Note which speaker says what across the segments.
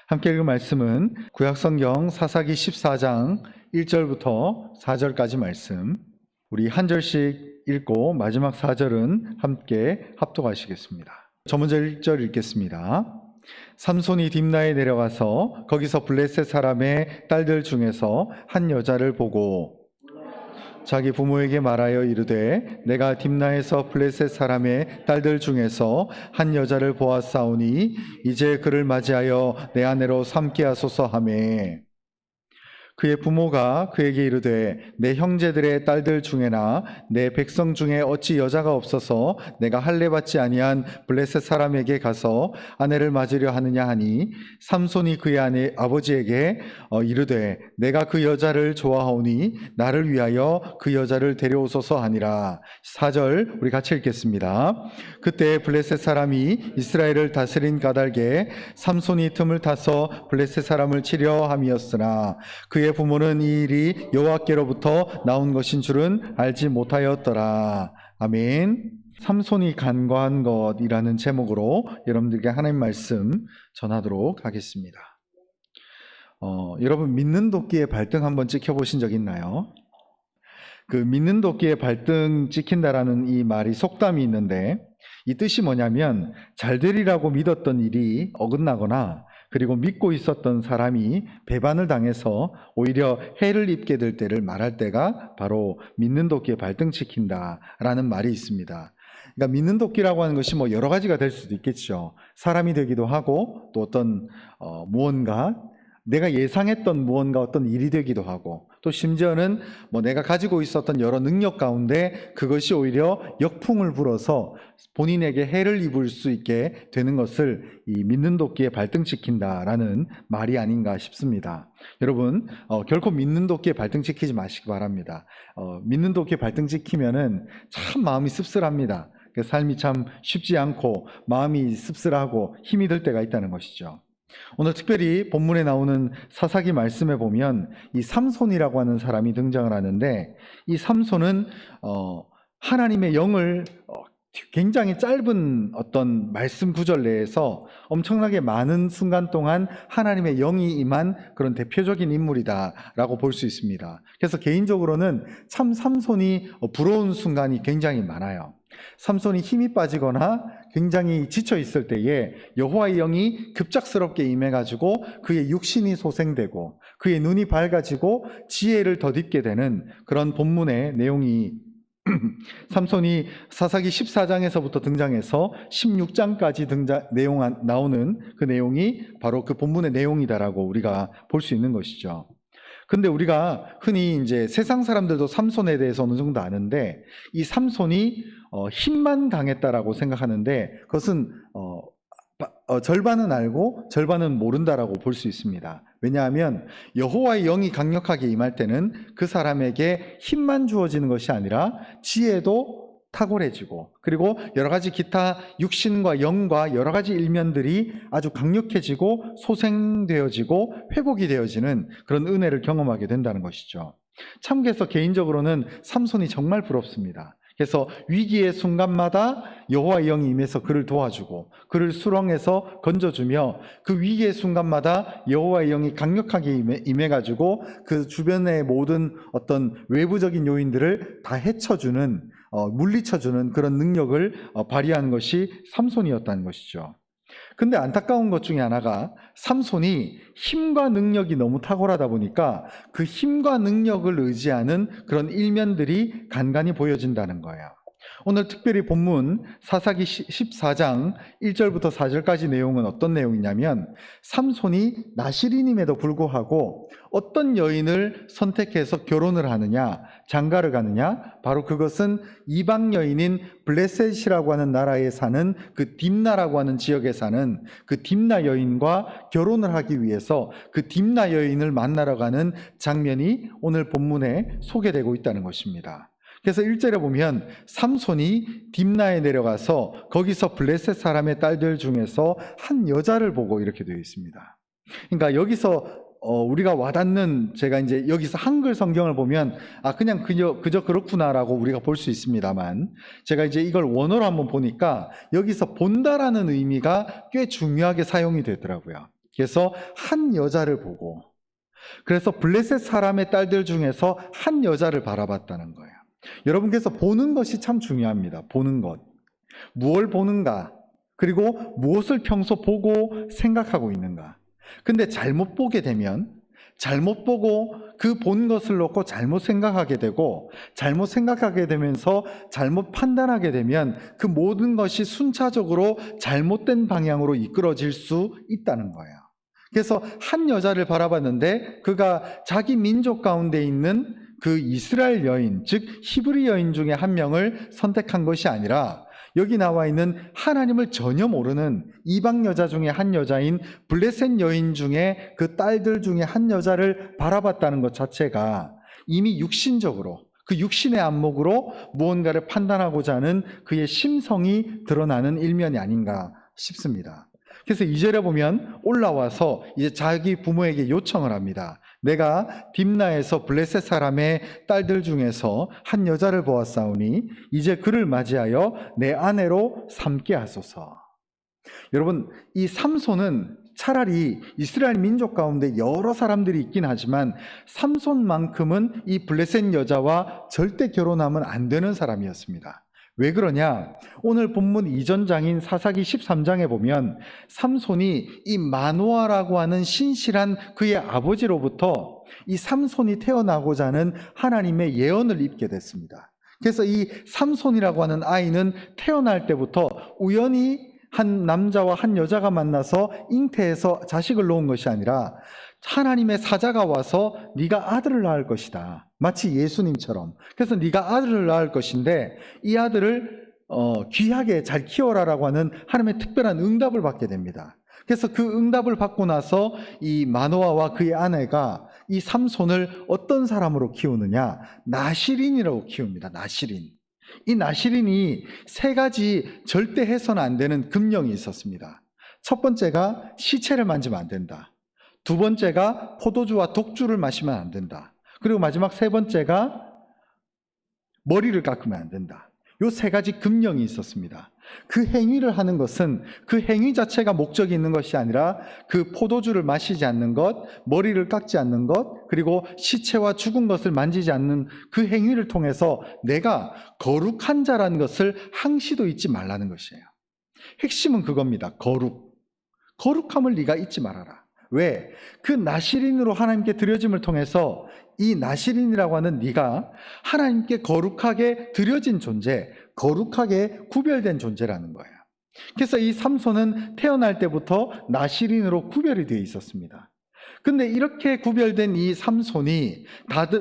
Speaker 1: 함께 읽은 말씀은 구약성경 사사기 14장 1절부터 4절까지 말씀, 우리 한 절씩 읽고 마지막 4절은 함께 합독하시겠습니다. 저 먼저 1절 읽겠습니다. 삼손이 딥나에 내려가서 거기서 블레셋 사람의 딸들 중에서 한 여자를 보고 자기 부모에게 말하여 이르되 내가 딥나에서 블레셋 사람의 딸들 중에서 한 여자를 보았사오니 이제 그를 맞이하여 내 아내로 삼게 하소서 하매, 그의 부모가 그에게 이르되 내 형제들의 딸들 중에나 내 백성 중에 어찌 여자가 없어서 내가 할례 받지 아니한 블레셋 사람에게 가서 아내를 맞으려 하느냐 하니, 삼손이 그의 아버지에게 이르되 내가 그 여자를 좋아하오니 나를 위하여 그 여자를 데려오소서 하니라. 4절 우리 같이 읽겠습니다. 그때 블레셋 사람이 이스라엘을 다스린 까닭에 삼손이 틈을 타서 블레셋 사람을 치려 함이었으나 그의 부모는 이 일이 여호와께로부터 나온 것인 줄은 알지 못하였더라. 아멘. 삼손이 간과한 것이라는 제목으로 여러분들께 하나님 말씀 전하도록 하겠습니다. 여러분, 믿는 도끼의 발등 한번 찍혀보신 적 있나요? 그 믿는 도끼의 발등 찍힌다라는 이 말이 속담이 있는데, 이 뜻이 뭐냐면 잘 되리라고 믿었던 일이 어긋나거나 그리고 믿고 있었던 사람이 배반을 당해서 오히려 해를 입게 될 때를 말할 때가 바로 믿는 도끼에 발등 찍힌다라는 말이 있습니다. 그러니까 믿는 도끼라고 하는 것이 뭐 여러 가지가 될 수도 있겠죠. 사람이 되기도 하고, 또 어떤 무언가 내가 예상했던 무언가 어떤 일이 되기도 하고, 또 심지어는 뭐 내가 가지고 있었던 여러 능력 가운데 그것이 오히려 역풍을 불어서 본인에게 해를 입을 수 있게 되는 것을 이 믿는 도끼에 발등 찍힌다라는 말이 아닌가 싶습니다. 여러분, 결코 믿는 도끼에 발등 찍히지 마시기 바랍니다. 믿는 도끼에 발등 찍히면은 참 마음이 씁쓸합니다. 그 삶이 참 쉽지 않고 마음이 씁쓸하고 힘이 들 때가 있다는 것이죠. 오늘 특별히 본문에 나오는 사사기 말씀에 보면 이 삼손이라고 하는 사람이 등장을 하는데, 이 삼손은 하나님의 영을 굉장히 짧은 어떤 말씀 구절 내에서 엄청나게 많은 순간 동안 하나님의 영이 임한 그런 대표적인 인물이다라고 볼 수 있습니다. 그래서 개인적으로는 참 삼손이 부러운 순간이 굉장히 많아요. 삼손이 힘이 빠지거나 굉장히 지쳐 있을 때에 여호와의 영이 급작스럽게 임해가지고 그의 육신이 소생되고 그의 눈이 밝아지고 지혜를 덧입게 되는 그런 본문의 내용이 삼손이 사사기 14장에서부터 등장해서 16장까지 나오는 그 내용이 바로 그 본문의 내용이다라고 우리가 볼 수 있는 것이죠. 근데 우리가 흔히 이제 세상 사람들도 삼손에 대해서 어느 정도 아는데, 이 삼손이 힘만 강했다라고 생각하는데 그것은 절반은 알고 절반은 모른다라고 볼 수 있습니다. 왜냐하면 여호와의 영이 강력하게 임할 때는 그 사람에게 힘만 주어지는 것이 아니라 지혜도 탁월해지고, 그리고 여러 가지 기타 육신과 영과 여러 가지 일면들이 아주 강력해지고 소생되어지고 회복이 되어지는 그런 은혜를 경험하게 된다는 것이죠. 참, 그래서 개인적으로는 삼손이 정말 부럽습니다. 그래서 위기의 순간마다 여호와의 영이 임해서 그를 도와주고 그를 수렁에서 건져주며, 그 위기의 순간마다 여호와의 영이 강력하게 임해가지고 그 주변의 모든 어떤 외부적인 요인들을 다 헤쳐주는, 물리쳐주는 그런 능력을 발휘하는 것이 삼손이었다는 것이죠. 근데 안타까운 것 중에 하나가, 삼손이 힘과 능력이 너무 탁월하다 보니까 그 힘과 능력을 의지하는 그런 일면들이 간간히 보여진다는 거예요. 오늘 특별히 본문 사사기 14장 1절부터 4절까지 내용은 어떤 내용이냐면, 삼손이 나실인임에도 불구하고 어떤 여인을 선택해서 결혼을 하느냐, 장가를 가느냐, 바로 그것은 이방 여인인 블레셋이라고 하는 나라에 사는 그 딥나라고 하는 지역에 사는 그 딥나 여인과 결혼을 하기 위해서 그 딥나 여인을 만나러 가는 장면이 오늘 본문에 소개되고 있다는 것입니다. 그래서 1절에 보면 삼손이 딥나에 내려가서 거기서 블레셋 사람의 딸들 중에서 한 여자를 보고 이렇게 되어 있습니다. 그러니까 여기서 우리가 와닿는, 제가 이제 여기서 한글 성경을 보면 그냥 그저 그렇구나라고 우리가 볼 수 있습니다만, 제가 이제 이걸 원어로 한번 보니까 여기서 본다라는 의미가 꽤 중요하게 사용이 되더라고요. 그래서 한 여자를 보고, 그래서 블레셋 사람의 딸들 중에서 한 여자를 바라봤다는 거예요. 여러분께서 보는 것이 참 중요합니다. 보는 것. 무엇을 보는가? 그리고 무엇을 평소 보고 생각하고 있는가? 근데 잘못 보게 되면, 잘못 보고 그 본 것을 놓고 잘못 생각하게 되고, 잘못 생각하게 되면서 잘못 판단하게 되면 그 모든 것이 순차적으로 잘못된 방향으로 이끌어질 수 있다는 거예요. 그래서 한 여자를 바라봤는데 그가 자기 민족 가운데 있는 그 이스라엘 여인, 즉 히브리 여인 중에 한 명을 선택한 것이 아니라 여기 나와 있는 하나님을 전혀 모르는 이방 여자 중에 한 여자인 블레셋 여인 중에 그 딸들 중에 한 여자를 바라봤다는 것 자체가 이미 육신적으로, 그 육신의 안목으로 무언가를 판단하고자 하는 그의 심성이 드러나는 일면이 아닌가 싶습니다. 그래서 2절에 보면 올라와서 이제 자기 부모에게 요청을 합니다. 내가 딥나에서 블레셋 사람의 딸들 중에서 한 여자를 보았사오니 이제 그를 맞이하여 내 아내로 삼게 하소서. 여러분, 이 삼손은 차라리 이스라엘 민족 가운데 여러 사람들이 있긴 하지만 삼손만큼은 이 블레셋 여자와 절대 결혼하면 안 되는 사람이었습니다. 왜 그러냐? 오늘 본문 이전 장인 사사기 13장에 보면 삼손이 이 마노아라고 하는 신실한 그의 아버지로부터 이 삼손이 태어나고자 하는 하나님의 예언을 입게 됐습니다. 그래서 이 삼손이라고 하는 아이는 태어날 때부터 우연히 한 남자와 한 여자가 만나서 잉태해서 자식을 놓은 것이 아니라 하나님의 사자가 와서 네가 아들을 낳을 것이다. 마치 예수님처럼. 그래서 네가 아들을 낳을 것인데 이 아들을 귀하게 잘 키워라라고 하는 하나님의 특별한 응답을 받게 됩니다. 그래서 그 응답을 받고 나서 이 마노아와 그의 아내가 이 삼손을 어떤 사람으로 키우느냐? 나시린이라고 키웁니다. 나시린. 이 나시린이 세 가지 절대 해서는 안 되는 금령이 있었습니다. 첫 번째가 시체를 만지면 안 된다. 두 번째가 포도주와 독주를 마시면 안 된다. 그리고 마지막 세 번째가 머리를 깎으면 안 된다. 요 세 가지 금령이 있었습니다. 그 행위를 하는 것은 그 행위 자체가 목적이 있는 것이 아니라 그 포도주를 마시지 않는 것, 머리를 깎지 않는 것, 그리고 시체와 죽은 것을 만지지 않는 그 행위를 통해서 내가 거룩한 자라는 것을 항시도 잊지 말라는 것이에요. 핵심은 그겁니다. 거룩함을 네가 잊지 말아라. 왜? 그 나시린으로 하나님께 드려짐을 통해서 이 나시린이라고 하는 네가 하나님께 거룩하게 드려진 존재, 거룩하게 구별된 존재라는 거예요. 그래서 이 삼손은 태어날 때부터 나시린으로 구별이 되어 있었습니다. 근데 이렇게 구별된 이 삼손이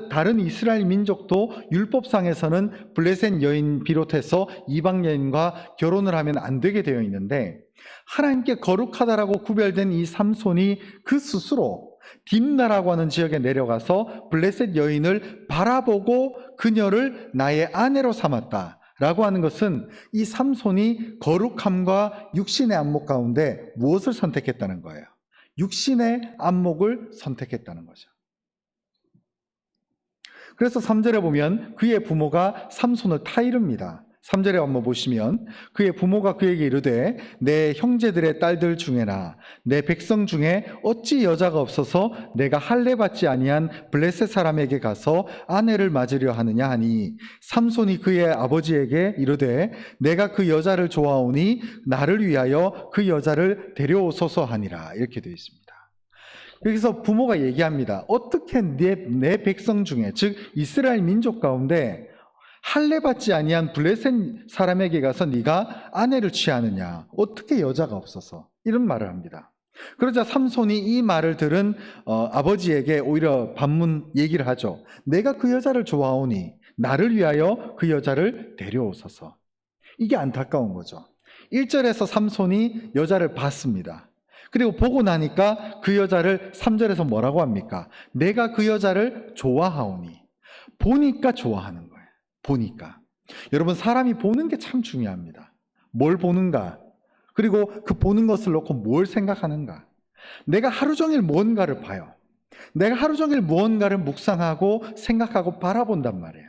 Speaker 1: 다른 이스라엘 민족도 율법상에서는 블레셋 여인 비롯해서 이방 여인과 결혼을 하면 안 되게 되어 있는데 하나님께 거룩하다라고 구별된 이 삼손이 그 스스로 딥나라고 하는 지역에 내려가서 블레셋 여인을 바라보고 그녀를 나의 아내로 삼았다라고 하는 것은 이 삼손이 거룩함과 육신의 안목 가운데 무엇을 선택했다는 거예요? 육신의 안목을 선택했다는 거죠. 그래서 3절에 보면 그의 부모가 삼손을 타이릅니다. 3절에 한번 보시면 그의 부모가 그에게 이르되 내 형제들의 딸들 중에나 내 백성 중에 어찌 여자가 없어서 내가 할례 받지 아니한 블레셋 사람에게 가서 아내를 맞으려 하느냐 하니 삼손이 그의 아버지에게 이르되 내가 그 여자를 좋아하오니 나를 위하여 그 여자를 데려오소서 하니라. 이렇게 되어 있습니다. 여기서 부모가 얘기합니다. 어떻게 내 백성 중에, 즉 이스라엘 민족 가운데 할례 받지 아니한 블레셋 사람에게 가서 네가 아내를 취하느냐? 어떻게 여자가 없어서? 이런 말을 합니다. 그러자 삼손이 이 말을 들은 아버지에게 오히려 반문 얘기를 하죠. 내가 그 여자를 좋아하오니 나를 위하여 그 여자를 데려오소서. 이게 안타까운 거죠. 1절에서 삼손이 여자를 봤습니다. 그리고 보고 나니까 그 여자를 3절에서 뭐라고 합니까? 내가 그 여자를 좋아하오니. 보니까 좋아하는 거예요. 보니까. 여러분, 사람이 보는 게 참 중요합니다. 뭘 보는가? 그리고 그 보는 것을 놓고 뭘 생각하는가? 내가 하루 종일 무언가를 봐요. 내가 하루 종일 무언가를 묵상하고 생각하고 바라본단 말이에요.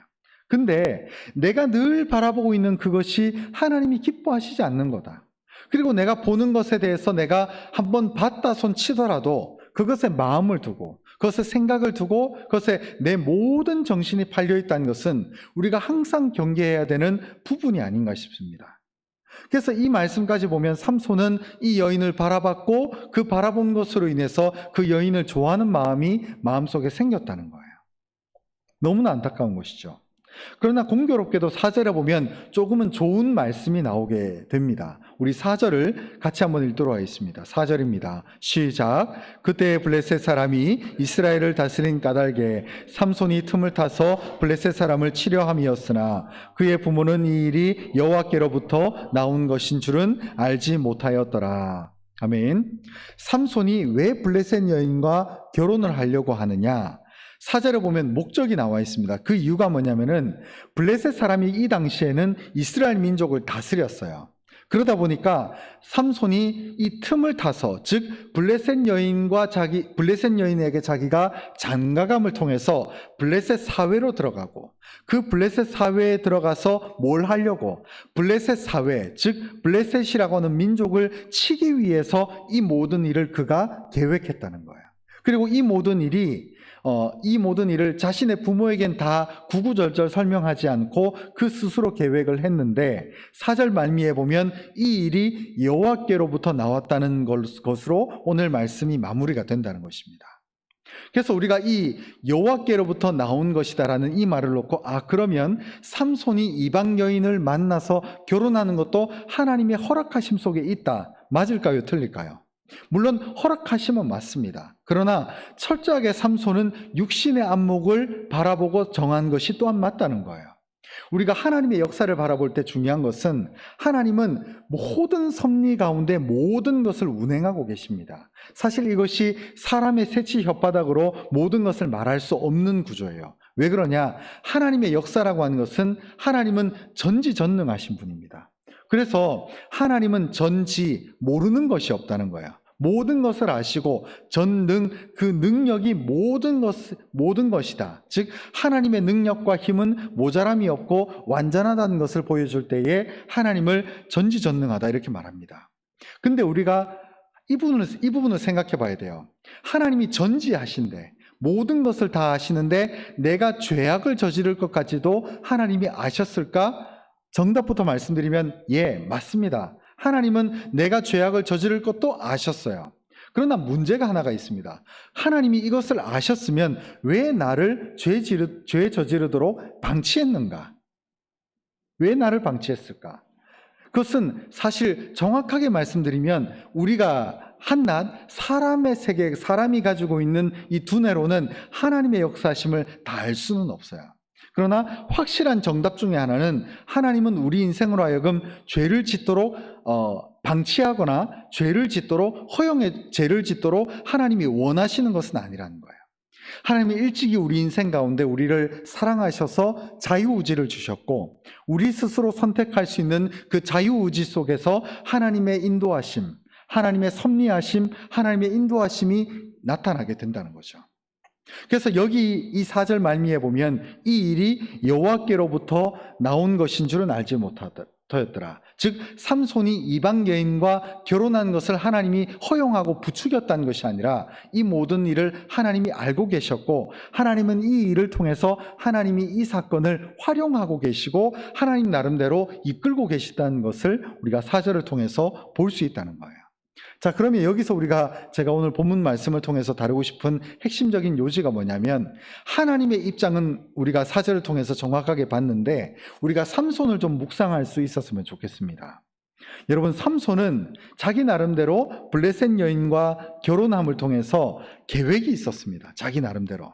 Speaker 1: 근데 내가 늘 바라보고 있는 그것이 하나님이 기뻐하시지 않는 거다. 그리고 내가 보는 것에 대해서 내가 한번 봤다 손 치더라도 그것에 마음을 두고, 그것에 생각을 두고, 그것에 내 모든 정신이 팔려 있다는 것은 우리가 항상 경계해야 되는 부분이 아닌가 싶습니다. 그래서 이 말씀까지 보면 삼손은 이 여인을 바라봤고 그 바라본 것으로 인해서 그 여인을 좋아하는 마음이 마음속에 생겼다는 거예요. 너무나 안타까운 것이죠. 그러나 공교롭게도 4절에 보면 조금은 좋은 말씀이 나오게 됩니다. 우리 4절을 같이 한번 읽도록 하겠습니다. 4절입니다. 시작. 그때 블레셋 사람이 이스라엘을 다스린 까닭에 삼손이 틈을 타서 블레셋 사람을 치려 함이었으나 그의 부모는 이 일이 여호와께로부터 나온 것인 줄은 알지 못하였더라. 아멘. 삼손이 왜 블레셋 여인과 결혼을 하려고 하느냐? 4절에 보면 목적이 나와 있습니다. 그 이유가 뭐냐면은 블레셋 사람이 이 당시에는 이스라엘 민족을 다스렸어요. 그러다 보니까 삼손이 이 틈을 타서, 즉 블레셋 여인에게 자기가 장가감을 통해서 블레셋 사회로 들어가고, 그 블레셋 사회에 들어가서 뭘 하려고? 블레셋 사회, 즉 블레셋이라고 하는 민족을 치기 위해서 이 모든 일을 그가 계획했다는 거예요. 그리고 이 모든 일을 자신의 부모에겐 다 구구절절 설명하지 않고 그 스스로 계획을 했는데 4절 말미에 보면 이 일이 여호와께로부터 나왔다는 것으로 오늘 말씀이 마무리가 된다는 것입니다. 그래서 우리가 이 여호와께로부터 나온 것이다라는 이 말을 놓고, 그러면 삼손이 이방 여인을 만나서 결혼하는 것도 하나님의 허락하심 속에 있다. 맞을까요? 틀릴까요? 물론 허락하심은 맞습니다. 그러나 철저하게 삼손은 육신의 안목을 바라보고 정한 것이 또한 맞다는 거예요. 우리가 하나님의 역사를 바라볼 때 중요한 것은 하나님은 모든 섭리 가운데 모든 것을 운행하고 계십니다. 사실 이것이 사람의 새치 혓바닥으로 모든 것을 말할 수 없는 구조예요. 왜 그러냐? 하나님의 역사라고 하는 것은 하나님은 전지전능하신 분입니다. 그래서 하나님은 전지 모르는 것이 없다는 거예요. 모든 것을 아시고 전능, 그 능력이 모든 것이다. 즉 하나님의 능력과 힘은 모자람이 없고 완전하다는 것을 보여줄 때에 하나님을 전지전능하다 이렇게 말합니다. 근데 우리가 이 부분을 생각해 봐야 돼요. 하나님이 전지하신데 모든 것을 다 아시는데 내가 죄악을 저지를 것까지도 하나님이 아셨을까? 정답부터 말씀드리면 맞습니다. 하나님은 내가 죄악을 저지를 것도 아셨어요. 그러나 문제가 하나가 있습니다. 하나님이 이것을 아셨으면 왜 나를 죄 저지르도록 방치했는가? 왜 나를 방치했을까? 그것은 사실 정확하게 말씀드리면 우리가 한낱 사람의 세계, 사람이 가지고 있는 이 두뇌로는 하나님의 역사심을 다 알 수는 없어요. 그러나 확실한 정답 중에 하나는 하나님은 우리 인생으로 하여금 죄를 짓도록 방치하거나 죄를 짓도록 죄를 짓도록 하나님이 원하시는 것은 아니라는 거예요. 하나님이 일찍이 우리 인생 가운데 우리를 사랑하셔서 자유의지를 주셨고 우리 스스로 선택할 수 있는 그 자유의지 속에서 하나님의 인도하심, 하나님의 섭리하심, 하나님의 인도하심이 나타나게 된다는 거죠. 그래서 여기 이 4절 말미에 보면 이 일이 여호와께로부터 나온 것인 줄은 알지 못하였더라. 즉 삼손이 이방 여인과 결혼한 것을 하나님이 허용하고 부추겼다는 것이 아니라 이 모든 일을 하나님이 알고 계셨고 하나님은 이 일을 통해서 하나님이 이 사건을 활용하고 계시고 하나님 나름대로 이끌고 계시다는 것을 우리가 4절을 통해서 볼 수 있다는 거예요. 자, 그러면 여기서 제가 오늘 본문 말씀을 통해서 다루고 싶은 핵심적인 요지가 뭐냐면 하나님의 입장은 우리가 4절을 통해서 정확하게 봤는데 우리가 삼손을 좀 묵상할 수 있었으면 좋겠습니다. 여러분, 삼손은 자기 나름대로 블레셋 여인과 결혼함을 통해서 계획이 있었습니다. 자기 나름대로.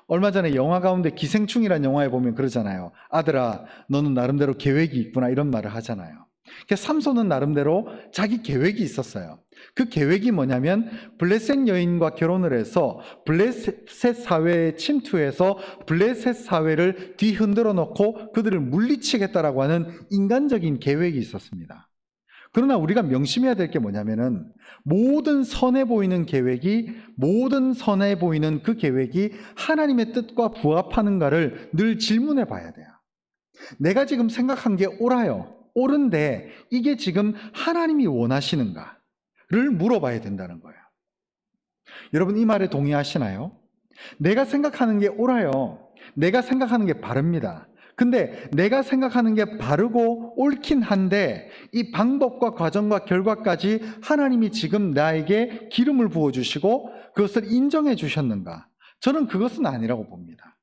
Speaker 1: 얼마 전에 영화 가운데 기생충이라는 영화에 보면 그러잖아요. 아들아, 너는 나름대로 계획이 있구나 이런 말을 하잖아요. 삼손은 나름대로 자기 계획이 있었어요. 그 계획이 뭐냐면 블레셋 여인과 결혼을 해서 블레셋 사회에 침투해서 블레셋 사회를 뒤흔들어 놓고 그들을 물리치겠다라고 하는 인간적인 계획이 있었습니다. 그러나 우리가 명심해야 될 게 뭐냐면은 모든 선해 보이는 그 계획이 하나님의 뜻과 부합하는가를 늘 질문해 봐야 돼요. 내가 지금 생각한 게 옳아요. 옳은데 이게 지금 하나님이 원하시는가를 물어봐야 된다는 거예요. 여러분, 이 말에 동의하시나요? 내가 생각하는 게 옳아요. 내가 생각하는 게 바릅니다. 근데 내가 생각하는 게 바르고 옳긴 한데 이 방법과 과정과 결과까지 하나님이 지금 나에게 기름을 부어주시고 그것을 인정해 주셨는가? 저는 그것은 아니라고 봅니다.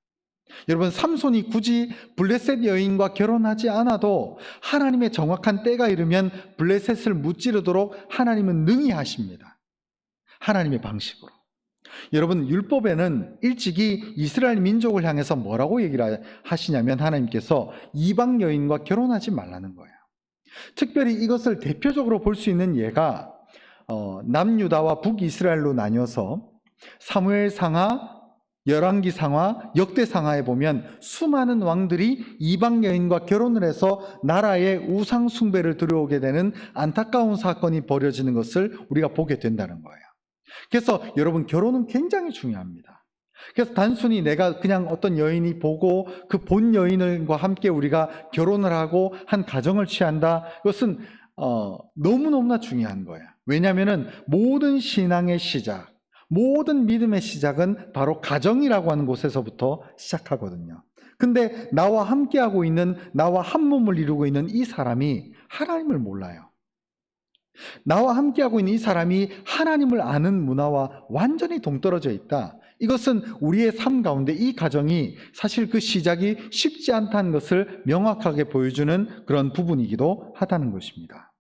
Speaker 1: 여러분, 삼손이 굳이 블레셋 여인과 결혼하지 않아도 하나님의 정확한 때가 이르면 블레셋을 무찌르도록 하나님은 능히 하십니다. 하나님의 방식으로. 여러분, 율법에는 일찍이 이스라엘 민족을 향해서 뭐라고 얘기를 하시냐면 하나님께서 이방 여인과 결혼하지 말라는 거예요. 특별히 이것을 대표적으로 볼 수 있는 예가 남유다와 북이스라엘로 나뉘어서 사무엘상하, 열왕기상하, 역대상하에 보면 수많은 왕들이 이방 여인과 결혼을 해서 나라의 우상 숭배를 들여오게 되는 안타까운 사건이 벌어지는 것을 우리가 보게 된다는 거예요. 그래서 여러분, 결혼은 굉장히 중요합니다. 그래서 단순히 내가 그냥 어떤 여인이 보고 그 본 여인과 함께 우리가 결혼을 하고 한 가정을 취한다. 그것은 너무너무나 중요한 거예요. 왜냐하면 모든 신앙의 시작, 모든 믿음의 시작은 바로 가정이라고 하는 곳에서부터 시작하거든요. 근데 나와 함께하고 있는, 나와 한 몸을 이루고 있는 이 사람이 하나님을 몰라요. 나와 함께하고 있는 이 사람이 하나님을 아는 문화와 완전히 동떨어져 있다. 이것은 우리의 삶 가운데 이 가정이 사실 그 시작이 쉽지 않다는 것을 명확하게 보여주는 그런 부분이기도 하다는 것입니다.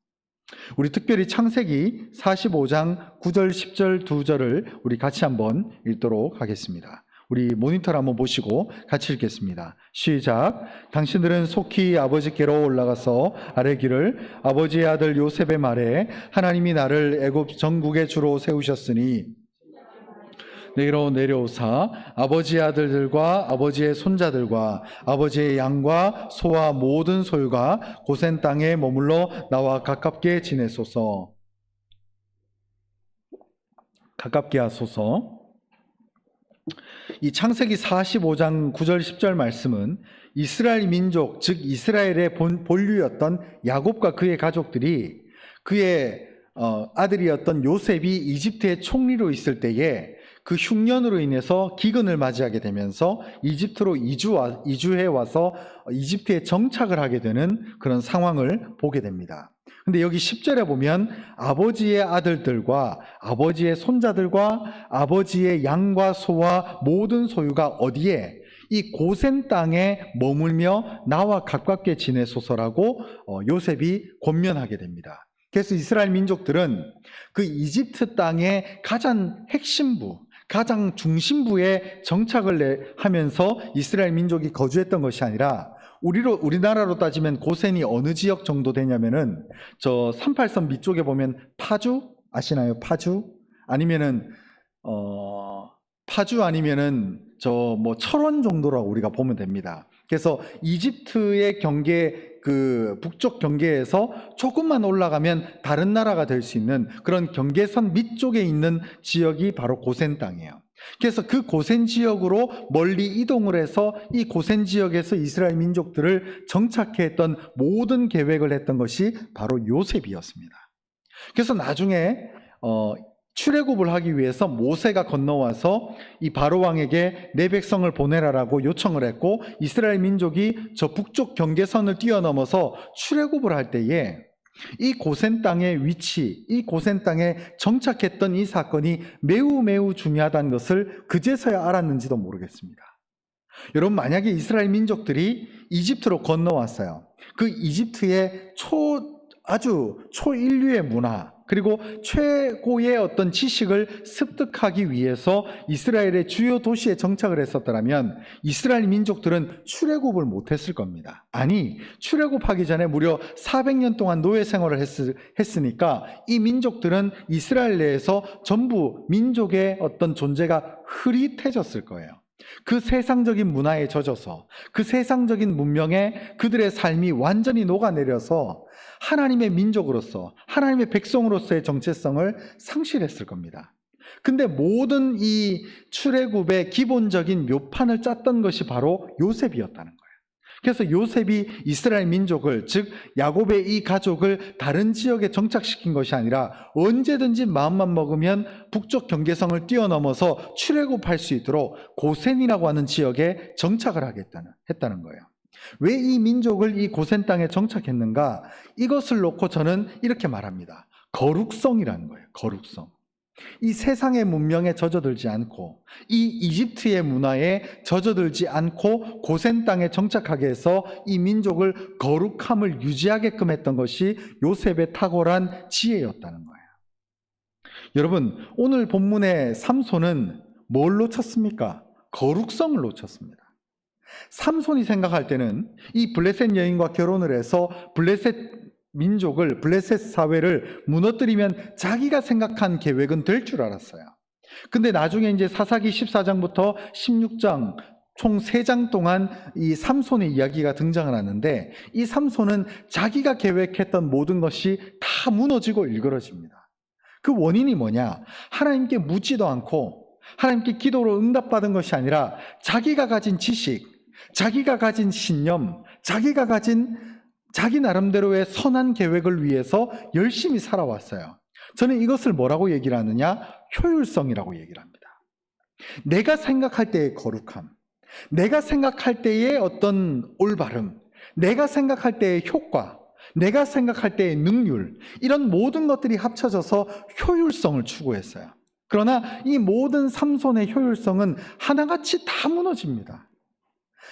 Speaker 1: 우리 특별히 창세기 45장 9절, 10절, 2절을 우리 같이 한번 읽도록 하겠습니다. 우리 모니터를 한번 보시고 같이 읽겠습니다. 시작. 당신들은 속히 아버지께로 올라가서 아뢰기를, 아버지의 아들 요셉의 말에 하나님이 나를 애굽 전국의 주로 세우셨으니 내게로 내려오사 아버지의 아들들과 아버지의 손자들과 아버지의 양과 소와 모든 소유가 고센 땅에 머물러 나와 가깝게 지내소서. 가깝게 하소서. 이 창세기 45장 9절 10절 말씀은 이스라엘 민족, 즉 이스라엘의 본류였던 야곱과 그의 가족들이 그의 아들이었던 요셉이 이집트의 총리로 있을 때에 그 흉년으로 인해서 기근을 맞이하게 되면서 이집트로 이주해 와서 이집트에 정착을 하게 되는 그런 상황을 보게 됩니다. 근데 여기 10절에 보면 아버지의 아들들과 아버지의 손자들과 아버지의 양과 소와 모든 소유가 어디에? 이 고센 땅에 머물며 나와 가깝게 지내소서라고 요셉이 권면하게 됩니다. 그래서 이스라엘 민족들은 그 이집트 땅의 가장 핵심부, 가장 중심부에 정착을 하면서 이스라엘 민족이 거주했던 것이 아니라 우리나라로 따지면 고센이 어느 지역 정도 되냐면은 저 38선 밑쪽에 보면 파주 아시나요? 파주 아니면은 파주 아니면은 저 뭐 철원 정도라고 우리가 보면 됩니다. 그래서 이집트의 경계 그 북쪽 경계에서 조금만 올라가면 다른 나라가 될 수 있는 그런 경계선 밑쪽에 있는 지역이 바로 고센 땅이에요. 그래서 그 고센 지역으로 멀리 이동을 해서 이 고센 지역에서 이스라엘 민족들을 정착해 했던 모든 계획을 했던 것이 바로 요셉이었습니다. 그래서 나중에 출애굽을 하기 위해서 모세가 건너와서 이 바로 왕에게 내 백성을 보내라라고 요청을 했고 이스라엘 민족이 저 북쪽 경계선을 뛰어넘어서 출애굽을 할 때에 이 고센 땅의 위치, 이 고센 땅에 정착했던 이 사건이 매우 매우 중요하다는 것을 그제서야 알았는지도 모르겠습니다. 여러분, 만약에 이스라엘 민족들이 이집트로 건너왔어요. 그 이집트의 아주 초인류의 문화, 그리고 최고의 어떤 지식을 습득하기 위해서 이스라엘의 주요 도시에 정착을 했었더라면 이스라엘 민족들은 출애굽을 못했을 겁니다. 아니, 출애굽하기 전에 무려 400년 동안 노예 생활을 했으니까 이 민족들은 이스라엘 내에서 전부 민족의 어떤 존재가 흐릿해졌을 거예요. 그 세상적인 문화에 젖어서 그 세상적인 문명에 그들의 삶이 완전히 녹아내려서 하나님의 민족으로서 하나님의 백성으로서의 정체성을 상실했을 겁니다. 근데 모든 이 출애굽의 기본적인 묘판을 짰던 것이 바로 요셉이었다는 거예요. 그래서 요셉이 이스라엘 민족을, 즉 야곱의 이 가족을 다른 지역에 정착시킨 것이 아니라 언제든지 마음만 먹으면 북쪽 경계성을 뛰어넘어서 출애굽할 수 있도록 고센이라고 하는 지역에 정착을 했다는 거예요. 왜 이 민족을 이 고센 땅에 정착했는가? 이것을 놓고 저는 이렇게 말합니다. 거룩성이라는 거예요. 거룩성. 이 세상의 문명에 젖어들지 않고 이 이집트의 문화에 젖어들지 않고 고센 땅에 정착하게 해서 이 민족을 거룩함을 유지하게끔 했던 것이 요셉의 탁월한 지혜였다는 거예요. 여러분, 오늘 본문의 삼손은 뭘 놓쳤습니까? 거룩성을 놓쳤습니다. 삼손이 생각할 때는 이 블레셋 여인과 결혼을 해서 블레셋 민족을, 블레셋 사회를 무너뜨리면 자기가 생각한 계획은 될 줄 알았어요. 근데 나중에 이제 사사기 14장부터 16장 총 3장 동안 이 삼손의 이야기가 등장을 하는데, 이 삼손은 자기가 계획했던 모든 것이 다 무너지고 일그러집니다. 그 원인이 뭐냐? 하나님께 묻지도 않고 하나님께 기도로 응답받은 것이 아니라 자기가 가진 지식, 자기가 가진 신념, 자기가 가진 자기 나름대로의 선한 계획을 위해서 열심히 살아왔어요. 저는 이것을 뭐라고 얘기를 하느냐? 효율성이라고 얘기를 합니다. 내가 생각할 때의 거룩함, 내가 생각할 때의 어떤 올바름, 내가 생각할 때의 효과, 내가 생각할 때의 능률, 이런 모든 것들이 합쳐져서 효율성을 추구했어요. 그러나 이 모든 삼손의 효율성은 하나같이 다 무너집니다.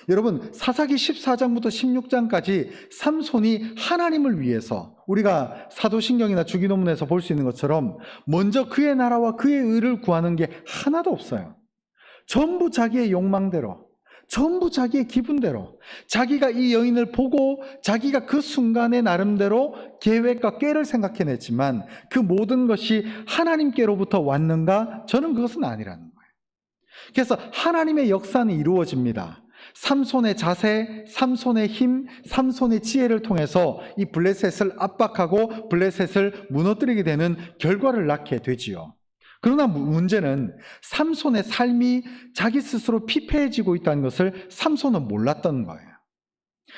Speaker 1: 여러분, 사사기 14장부터 16장까지 삼손이 하나님을 위해서, 우리가 사도신경이나 주기도문에서 볼 수 있는 것처럼 먼저 그의 나라와 그의 의를 구하는 게 하나도 없어요. 전부 자기의 욕망대로, 전부 자기의 기분대로, 자기가 이 여인을 보고 자기가 그 순간에 나름대로 계획과 꾀를 생각해냈지만 그 모든 것이 하나님께로부터 왔는가? 저는 그것은 아니라는 거예요. 그래서 하나님의 역사는 이루어집니다. 삼손의 자세, 삼손의 힘, 삼손의 지혜를 통해서 이 블레셋을 압박하고 블레셋을 무너뜨리게 되는 결과를 낳게 되지요. 그러나 문제는 삼손의 삶이 자기 스스로 피폐해지고 있다는 것을 삼손은 몰랐던 거예요.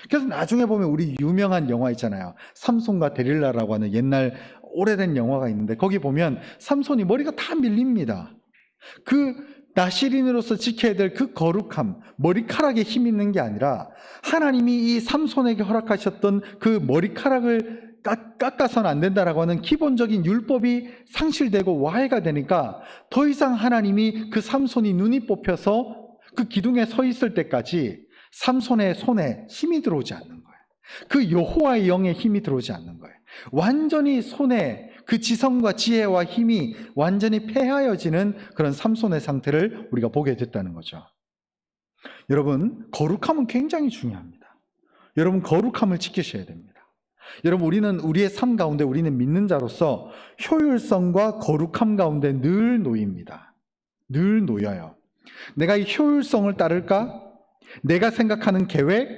Speaker 1: 그래서 나중에 보면 우리 유명한 영화 있잖아요. 삼손과 데릴라라고 하는 옛날 오래된 영화가 있는데, 거기 보면 삼손이 머리가 다 밀립니다. 그 나시린으로서 지켜야 될 그 거룩함, 머리카락에 힘 있는 게 아니라 하나님이 이 삼손에게 허락하셨던 그 머리카락을 깎아서는 안 된다라고 하는 기본적인 율법이 상실되고 와해가 되니까 더 이상 하나님이 그 삼손이 눈이 뽑혀서 그 기둥에 서 있을 때까지 삼손의 손에 힘이 들어오지 않는 거예요. 그 여호와의 영의 힘이 들어오지 않는 거예요. 완전히 손에 그 지성과 지혜와 힘이 완전히 폐하여지는 그런 삼손의 상태를 우리가 보게 됐다는 거죠. 여러분, 거룩함은 굉장히 중요합니다. 여러분, 거룩함을 지키셔야 됩니다. 여러분, 우리의 삶 가운데 우리는 믿는 자로서 효율성과 거룩함 가운데 늘 놓입니다. 늘 놓여요. 내가 이 효율성을 따를까? 내가 생각하는 계획,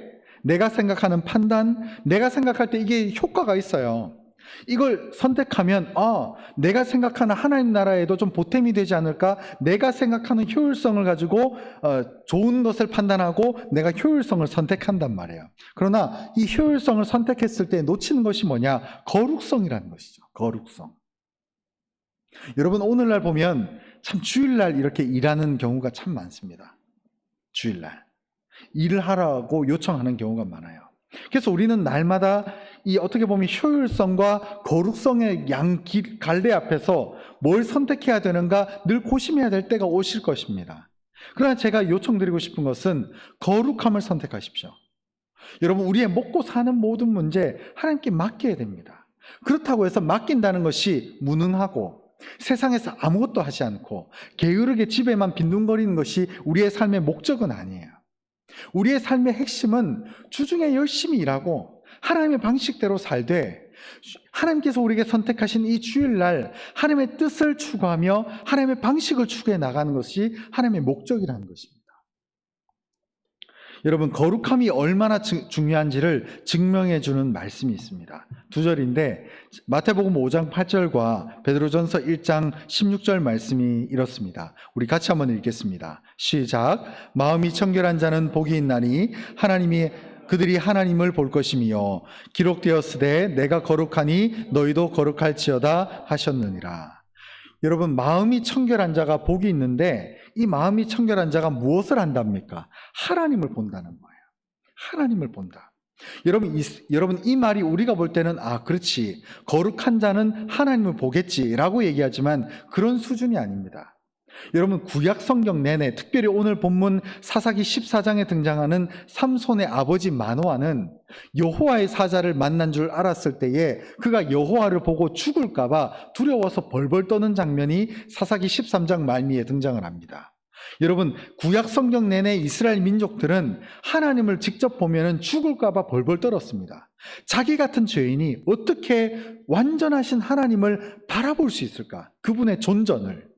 Speaker 1: 내가 생각하는 판단, 내가 생각할 때 이게 효과가 있어요. 이걸 선택하면 내가 생각하는 하나님 나라에도 좀 보탬이 되지 않을까? 내가 생각하는 효율성을 가지고 좋은 것을 판단하고 내가 효율성을 선택한단 말이에요. 그러나 이 효율성을 선택했을 때 놓치는 것이 뭐냐? 거룩성이라는 것이죠. 거룩성. 여러분, 오늘날 보면 참 주일날 이렇게 일하는 경우가 참 많습니다. 주일날 일을 하라고 요청하는 경우가 많아요. 그래서 우리는 날마다 이 어떻게 보면 효율성과 거룩성의 갈대 앞에서 뭘 선택해야 되는가 늘 고심해야 될 때가 오실 것입니다. 그러나 제가 요청드리고 싶은 것은 거룩함을 선택하십시오. 여러분, 우리의 먹고 사는 모든 문제 하나님께 맡겨야 됩니다. 그렇다고 해서 맡긴다는 것이 무능하고 세상에서 아무것도 하지 않고 게으르게 집에만 빈둥거리는 것이 우리의 삶의 목적은 아니에요. 우리의 삶의 핵심은 주중에 열심히 일하고 하나님의 방식대로 살되 하나님께서 우리에게 선택하신 이 주일날 하나님의 뜻을 추구하며 하나님의 방식을 추구해 나가는 것이 하나님의 목적이라는 것입니다. 여러분, 거룩함이 얼마나 중요한지를 증명해 주는 말씀이 있습니다. 2절인데 마태복음 5장 8절과 베드로전서 1장 16절 말씀이 이렇습니다. 우리 같이 한번 읽겠습니다. 시작. 마음이 청결한 자는 복이 있나니 하나님이 그들이 하나님을 볼 것이며 기록되었으되 내가 거룩하니 너희도 거룩할지어다 하셨느니라. 여러분, 마음이 청결한 자가 복이 있는데 이 마음이 청결한 자가 무엇을 한답니까? 하나님을 본다는 거예요. 하나님을 본다. 여러분, 이 말이 우리가 볼 때는 그렇지, 거룩한 자는 하나님을 보겠지라고 얘기하지만 그런 수준이 아닙니다. 여러분, 구약 성경 내내, 특별히 오늘 본문 사사기 14장에 등장하는 삼손의 아버지 마노아는 여호와의 사자를 만난 줄 알았을 때에 그가 여호와를 보고 죽을까 봐 두려워서 벌벌 떠는 장면이 사사기 13장 말미에 등장을 합니다. 여러분, 구약 성경 내내 이스라엘 민족들은 하나님을 직접 보면은 죽을까 봐 벌벌 떨었습니다. 자기 같은 죄인이 어떻게 완전하신 하나님을 바라볼 수 있을까? 그분의 존전을.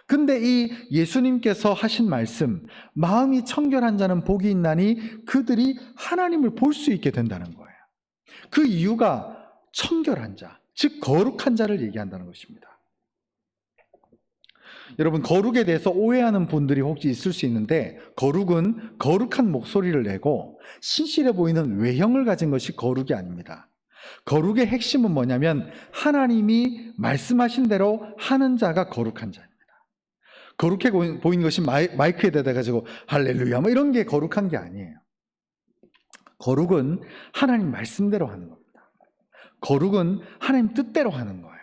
Speaker 1: 근데 이 예수님께서 하신 말씀, 마음이 청결한 자는 복이 있나니 그들이 하나님을 볼 수 있게 된다는 거예요. 그 이유가 청결한 자, 즉 거룩한 자를 얘기한다는 것입니다. 여러분, 거룩에 대해서 오해하는 분들이 혹시 있을 수 있는데, 거룩은 거룩한 목소리를 내고 신실해 보이는 외형을 가진 것이 거룩이 아닙니다. 거룩의 핵심은 뭐냐면 하나님이 말씀하신 대로 하는 자가 거룩한 자입니다. 거룩해 보이는 것이 마이크에 대가지고 할렐루야 뭐 이런 게 거룩한 게 아니에요. 거룩은 하나님 말씀대로 하는 겁니다. 거룩은 하나님 뜻대로 하는 거예요.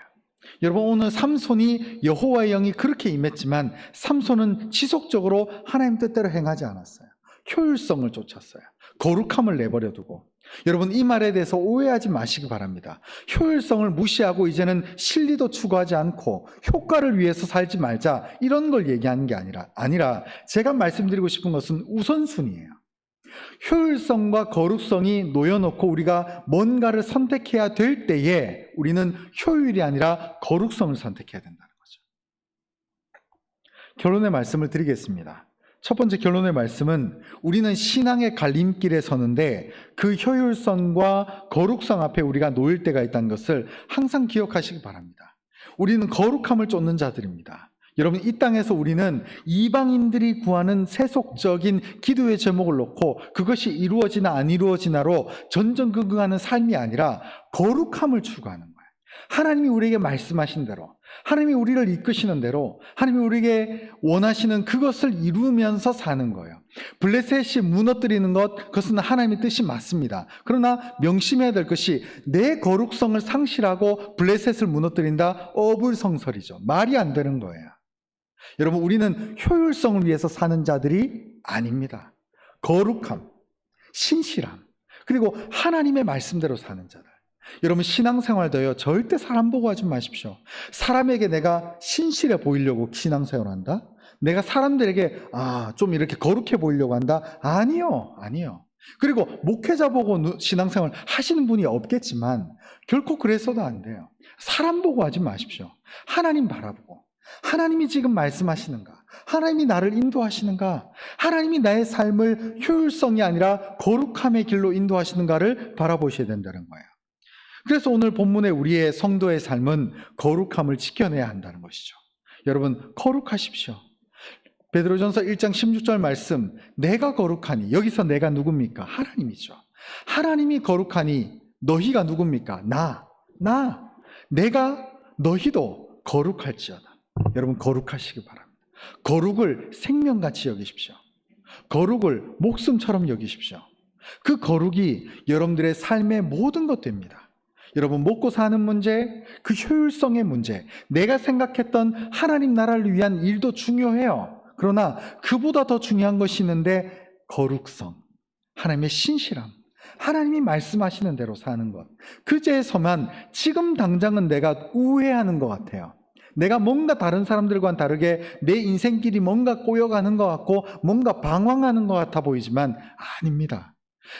Speaker 1: 여러분, 오늘 삼손이 여호와의 영이 그렇게 임했지만 삼손은 지속적으로 하나님 뜻대로 행하지 않았어요. 효율성을 쫓았어요. 거룩함을 내버려 두고. 여러분, 이 말에 대해서 오해하지 마시기 바랍니다. 효율성을 무시하고 이제는 실리도 추구하지 않고 효과를 위해서 살지 말자, 이런 걸 얘기하는 게 아니라 제가 말씀드리고 싶은 것은 우선순위예요. 효율성과 거룩성이 놓여놓고 우리가 뭔가를 선택해야 될 때에 우리는 효율이 아니라 거룩성을 선택해야 된다는 거죠. 결론의 말씀을 드리겠습니다. 첫 번째 결론의 말씀은 우리는 신앙의 갈림길에 서는데 그 효율성과 거룩성 앞에 우리가 놓일 때가 있다는 것을 항상 기억하시기 바랍니다. 우리는 거룩함을 쫓는 자들입니다. 여러분, 이 땅에서 우리는 이방인들이 구하는 세속적인 기도의 제목을 놓고 그것이 이루어지나 안 이루어지나로 전전긍긍하는 삶이 아니라 거룩함을 추구하는 거예요. 하나님이 우리에게 말씀하신 대로, 하나님이 우리를 이끄시는 대로, 하나님이 우리에게 원하시는 그것을 이루면서 사는 거예요. 블레셋이 무너뜨리는 것, 그것은 하나님의 뜻이 맞습니다. 그러나 명심해야 될 것이 내 거룩성을 상실하고 블레셋을 무너뜨린다? 어불성설이죠. 말이 안 되는 거예요. 여러분, 우리는 효율성을 위해서 사는 자들이 아닙니다. 거룩함, 신실함, 그리고 하나님의 말씀대로 사는 자들. 여러분, 신앙생활도요, 절대 사람 보고 하지 마십시오. 사람에게 내가 신실해 보이려고 신앙생활한다? 내가 사람들에게 좀 이렇게 거룩해 보이려고 한다? 아니요. 그리고 목회자 보고 신앙생활 하시는 분이 없겠지만 결코 그래서도 안 돼요. 사람 보고 하지 마십시오. 하나님 바라보고, 하나님이 지금 말씀하시는가? 하나님이 나를 인도하시는가? 하나님이 나의 삶을 효율성이 아니라 거룩함의 길로 인도하시는가를 바라보셔야 된다는 거예요. 그래서 오늘 본문에 우리의 성도의 삶은 거룩함을 지켜내야 한다는 것이죠. 여러분, 거룩하십시오. 베드로전서 1장 16절 말씀, 내가 거룩하니, 여기서 내가 누굽니까? 하나님이죠. 하나님이 거룩하니 너희가 누굽니까? 내가 너희도 거룩할지어다. 여러분, 거룩하시기 바랍니다. 거룩을 생명같이 여기십시오. 거룩을 목숨처럼 여기십시오. 그 거룩이 여러분들의 삶의 모든 것 됩니다. 여러분, 먹고 사는 문제, 그 효율성의 문제, 내가 생각했던 하나님 나라를 위한 일도 중요해요. 그러나 그보다 더 중요한 것이 있는데 거룩성, 하나님의 신실함, 하나님이 말씀하시는 대로 사는 것. 그제서만 지금 당장은 내가 우회하는 것 같아요. 내가 뭔가 다른 사람들과는 다르게 내 인생길이 뭔가 꼬여가는 것 같고 뭔가 방황하는 것 같아 보이지만 아닙니다.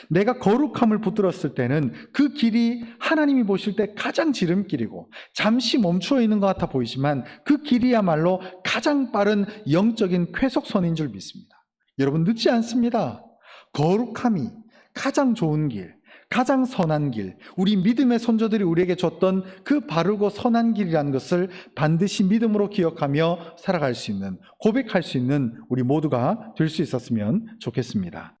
Speaker 1: 내가 거룩함을 붙들었을 때는 그 길이 하나님이 보실 때 가장 지름길이고 잠시 멈추어 있는 것 같아 보이지만 그 길이야말로 가장 빠른 영적인 쾌속선인 줄 믿습니다. 여러분, 늦지 않습니다. 거룩함이 가장 좋은 길, 가장 선한 길, 우리 믿음의 선조들이 우리에게 줬던 그 바르고 선한 길이라는 것을 반드시 믿음으로 기억하며 살아갈 수 있는, 고백할 수 있는 우리 모두가 될 수 있었으면 좋겠습니다.